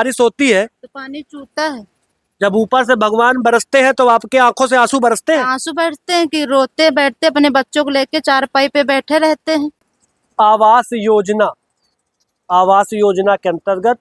बारिश होती है तो पानी चूता है, जब ऊपर से भगवान बरसते हैं तो आपके आंखों से आंसू बरसते हैं। आंसू बरसते हैं कि रोते बैठते अपने बच्चों को लेके चारपाई पे बैठे रहते हैं। आवास योजना, आवास योजना के अंतर्गत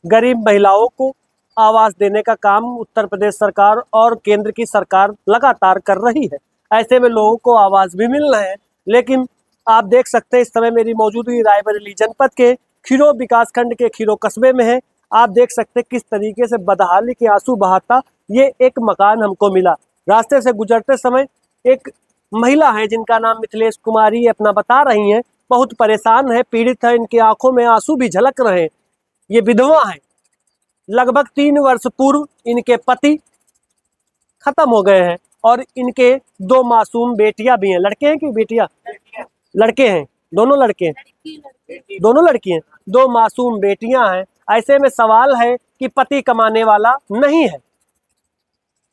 गरीब महिलाओं को आवास देने का काम उत्तर प्रदेश सरकार और केंद्र की सरकार लगातार कर रही है। ऐसे में लोगों को आवास भी मिल रहे हैं, लेकिन आप देख सकते हैं इस समय मेरी मौजूदगी रायबरेली जनपद के खीरो विकासखंड के खीरो कस्बे में है। आप देख सकते हैं किस तरीके से बदहाली के आंसू बहाता ये एक मकान हमको मिला। रास्ते से गुजरते समय एक महिला है जिनका नाम मिथिलेश कुमारी अपना बता रही हैं, बहुत परेशान है, पीड़ित है, इनकी आंखों में आंसू भी झलक रहे हैं। ये विधवा है, लगभग 3 वर्ष पूर्व इनके पति खत्म हो गए हैं और इनके 2 मासूम बेटियां भी हैं। लड़के हैं कि बेटियां? लड़के हैं, दोनों लड़के हैं, दोनों लड़की हैं, 2 मासूम बेटियां हैं। ऐसे में सवाल है कि पति कमाने वाला नहीं है,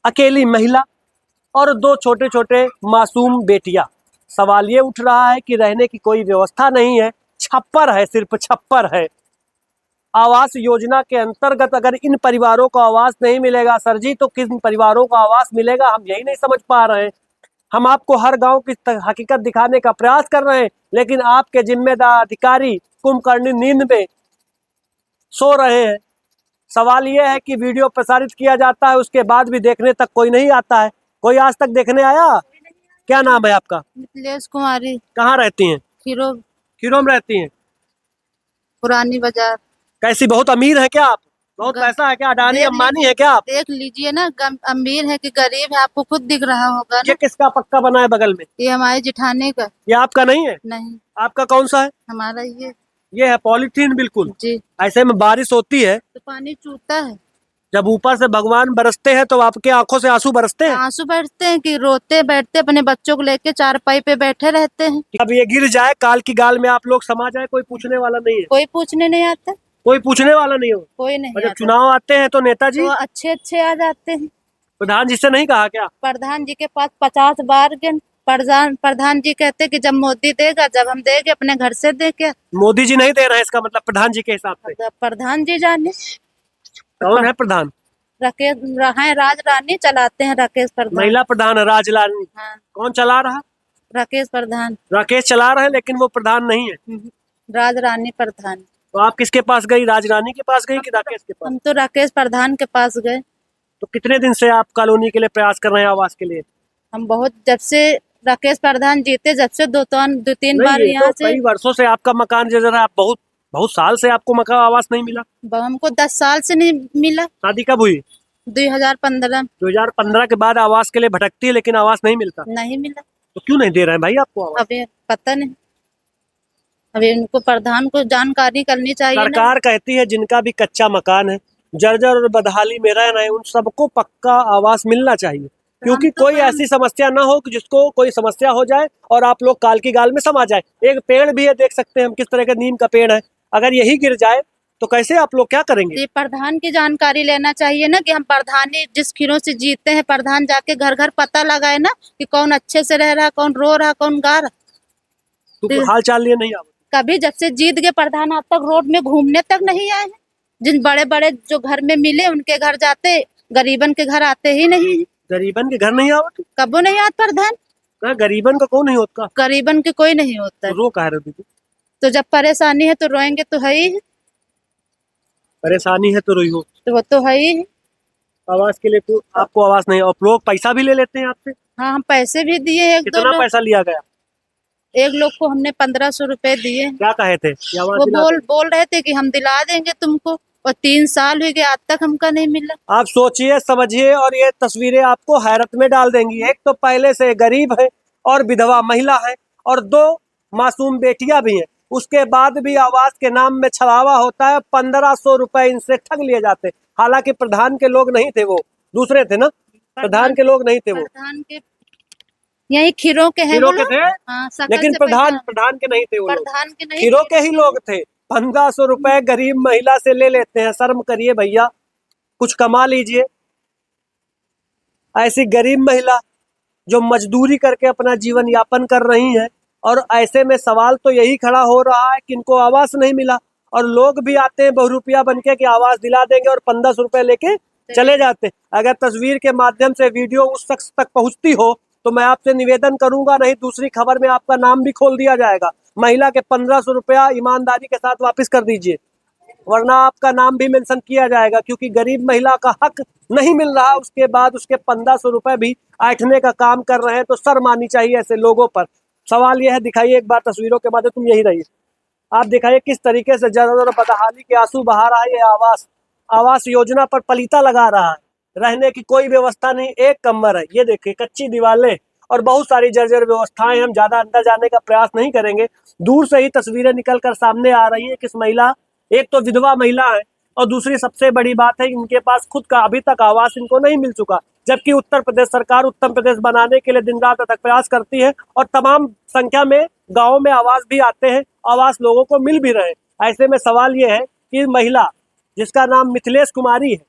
अकेली महिला और 2 छोटे छोटे मासूम बेटियां। सवाल ये उठ रहा है कि रहने की कोई व्यवस्था नहीं है, छप्पर है, सिर्फ छप्पर है। आवास योजना के अंतर्गत अगर इन परिवारों को आवास नहीं मिलेगा सर जी, तो किन परिवारों को आवास मिलेगा, हम यही नहीं समझ पा रहे हैं। हम आपको हर गांव की हकीकत दिखाने का प्रयास कर रहे हैं, लेकिन आपके जिम्मेदार अधिकारी कुंभकर्णी नींद में सो रहे हैं। सवाल यह है कि वीडियो प्रसारित किया जाता है, उसके बाद भी देखने तक कोई नहीं आता है। कोई आज तक देखने आया? क्या नाम है आपका? मिथिलेश कुमारी। कहाँ रहती हैं? खीरो खीरो में रहती हैं। पुरानी बाजार। कैसी, बहुत अमीर है क्या आप? बहुत पैसा है क्या? अडानी अंबानी है क्या आप? देख लीजिए ना, अमीर है कि गरीब है आपको खुद दिख रहा होगा ना। ये किसका पक्का बना है बगल में? ये हमारे जिठाने का। ये आपका नहीं है? नहीं। आपका कौन सा है? हमारा ये है पॉलीथीन, बिल्कुल जी। ऐसे में बारिश होती है तो पानी चूता है, जब ऊपर से भगवान बरसते हैं तो आपके आंखों से आंसू बरसते हैं। आंसू बरसते हैं कि रोते बैठते अपने बच्चों को लेके चारपाई पे बैठे रहते हैं। अब ये गिर जाए, काल की गाल में आप लोग समा जाए, कोई पूछने वाला नहीं है। कोई पूछने नहीं आता, कोई पूछने वाला नहीं हो। कोई नहीं और जब आता। चुनाव आते हैं तो नेताजी तो अच्छे अच्छे आ जाते हैं। प्रधान जी से नहीं कहा क्या? प्रधान जी के पास 50 बार गए। प्रधान जी कहते कि जब मोदी देगा, जब हम देंगे अपने घर से दे के। मोदी जी नहीं दे रहे हैं, इसका मतलब प्रधान जी के हिसाब से। प्रधान जी जाने कौन है प्रधान? राकेश हैं, राज रानी चलाते हैं। राकेश प्रधान महिला प्रधान है, राज रानी। हाँ। कौन चला रहा? राकेश प्रधान। राकेश चला रहे हैं, लेकिन वो प्रधान नहीं है। राज रानी प्रधान। तो आप किसके पास गई? राज रानी के पास गई कि राकेश के पास? हम तो राकेश प्रधान के पास गए। तो कितने दिन से आप कॉलोनी के लिए प्रयास कर रहे हैं, आवास के लिए? हम बहुत, जब से राकेश प्रधान जीते, जब से दो तीन बार यहाँ से। कई वर्षों से आपका मकान जरा, आप बहुत साल से आपको मकान आवास नहीं मिला। हमको 10 साल से नहीं मिला। शादी कब हुई? 2015। 2015 के बाद आवास के लिए भटकती है, लेकिन आवास नहीं मिलता। नहीं मिला। तो क्यों नहीं दे रहे हैं भाई आपको आवास? अभी पता नहीं, अभी उनको प्रधान को जानकारी करनी चाहिए। सरकार कहती है जिनका भी कच्चा मकान है, जर्जर और बदहाली में रह रहे हैं, उन सबको पक्का आवास मिलना चाहिए, क्योंकि कोई ऐसी समस्या ना हो कि जिसको कोई समस्या हो जाए और आप लोग काल की गाल में समा जाए। एक पेड़ भी है, देख सकते हैं हम किस तरह का नीम का पेड़ है, अगर यही गिर जाए तो कैसे आप लोग क्या करेंगे? ये प्रधान की जानकारी लेना चाहिए ना, कि हम प्रधान जिस खीरों से जीतते हैं, प्रधान जाके घर घर पता लगाए ना कि कौन अच्छे से रह रहा, कौन रो रहा, कौन गा रहा। तो हाल चाल लिए नहीं आवत? कभी जब से जीत गए प्रधान, आज तक रोड में घूमने तक नहीं आए हैं। जिन बड़े बड़े जो घर में मिले उनके घर जाते, गरीबन के घर आते ही नहीं। गरीबन के घर नहीं आवत? कबो नहीं आता प्रधान। गरीबन का कौन नहीं होता? गरीबन के कोई नहीं होता। तो रो कह रहे दीदी? तो जब परेशानी है तो रोएंगे तो है ही। परेशानी है तो रोई हो, तो वो तो है ही। आवास के लिए तो आपको आवास नहीं, और लोग पैसा भी ले लेते हैं आपसे। हाँ, हम पैसे भी दिए। कितना पैसा लिया गया? एक लोग को हमने 1500 रुपए दिए। क्या कहे थे? वो बोल रहे थे कि हम दिला देंगे तुमको, और 3 साल हो गए आज तक हमका नहीं मिला। आप सोचिए, समझिए, और ये तस्वीरें आपको हैरत में डाल देंगी। एक तो पहले से गरीब है और विधवा महिला है, और 2 मासूम बेटियां भी हैं, उसके बाद भी आवास के नाम में छलावा होता है। 1500 रुपए इनसे ठग लिए जाते। हालांकि प्रधान के लोग नहीं थे, वो दूसरे थे ना, प्रधान के लोग नहीं थे, वो प्रधान के यही खीरों के हैं, खीरो के थे। हाँ, लेकिन प्रधान के नहीं थे, वो प्रधान के नहीं, खीरो के ही लोग थे। 1500 रुपए गरीब महिला से ले लेते हैं। शर्म करिए भैया, कुछ कमा लीजिए। ऐसी गरीब महिला जो मजदूरी करके अपना जीवन यापन कर रही हैं, और ऐसे में सवाल तो यही खड़ा हो रहा है कि इनको आवास नहीं मिला। और लोग भी आते हैं बहुरूपिया बन के कि आवास दिला देंगे और 1500 रुपए लेके चले जाते हैं। अगर तस्वीर के माध्यम से वीडियो उस शख्स तक पहुंचती हो तो मैं आपसे निवेदन करूंगा, नहीं दूसरी खबर में आपका नाम भी खोल दिया जाएगा। महिला के 1500 रुपया ईमानदारी के साथ वापस कर दीजिए, वरना आपका नाम भी मेंशन किया जाएगा, क्योंकि गरीब महिला का हक नहीं मिल रहा, उसके बाद उसके 1500 रुपए भी ऐंठने का काम कर रहे हैं। तो शर्म आनी चाहिए ऐसे लोगों पर। सवाल यह है, दिखाइए एक बार तस्वीरों के माध्यम, तुम यही रहिए, आप दिखाइए किस तरीके से जरूर बदहाली के आंसू बहा रहा है ये आवास योजना पर पलीता लगा रहा है। रहने की कोई व्यवस्था नहीं, एक कमर है, ये देखिए कच्ची दीवारें और बहुत सारी जर्जर व्यवस्थाएं। हम ज्यादा अंदर जाने का प्रयास नहीं करेंगे, दूर से ही तस्वीरें निकल कर सामने आ रही है। किस महिला, एक तो विधवा महिला है और दूसरी सबसे बड़ी बात है इनके पास खुद का अभी तक आवास इनको नहीं मिल चुका, जबकि उत्तर प्रदेश सरकार उत्तर प्रदेश बनाने के लिए दिन रात तक प्रयास करती है और तमाम संख्या में गाँव में आवास भी आते हैं, आवास लोगों को मिल भी रहे हैं। ऐसे में सवाल ये है कि महिला जिसका नाम मिथिलेश कुमारी है,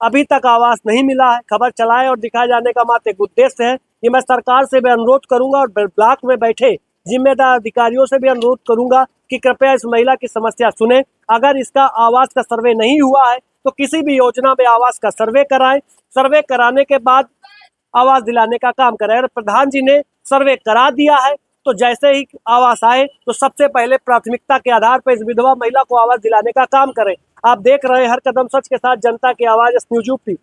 अभी तक आवास नहीं मिला है। खबर चलाए और दिखाए जाने का मात्र एक उद्देश्य है। ये मैं सरकार से भी अनुरोध करूंगा और ब्लॉक में बैठे जिम्मेदार अधिकारियों से भी अनुरोध करूंगा कि कृपया इस महिला की समस्या सुने। अगर इसका आवास का सर्वे नहीं हुआ है तो किसी भी योजना में आवास का सर्वे कराएं, सर्वे कराने के बाद आवास दिलाने का काम करें। अगर प्रधान जी ने सर्वे करा दिया है तो जैसे ही आवास आए तो सबसे पहले प्राथमिकता के आधार पर इस विधवा महिला को आवास दिलाने का काम करें। आप देख रहे हैं हर कदम सच के साथ जनता की आवाज, न्यूज यूपी।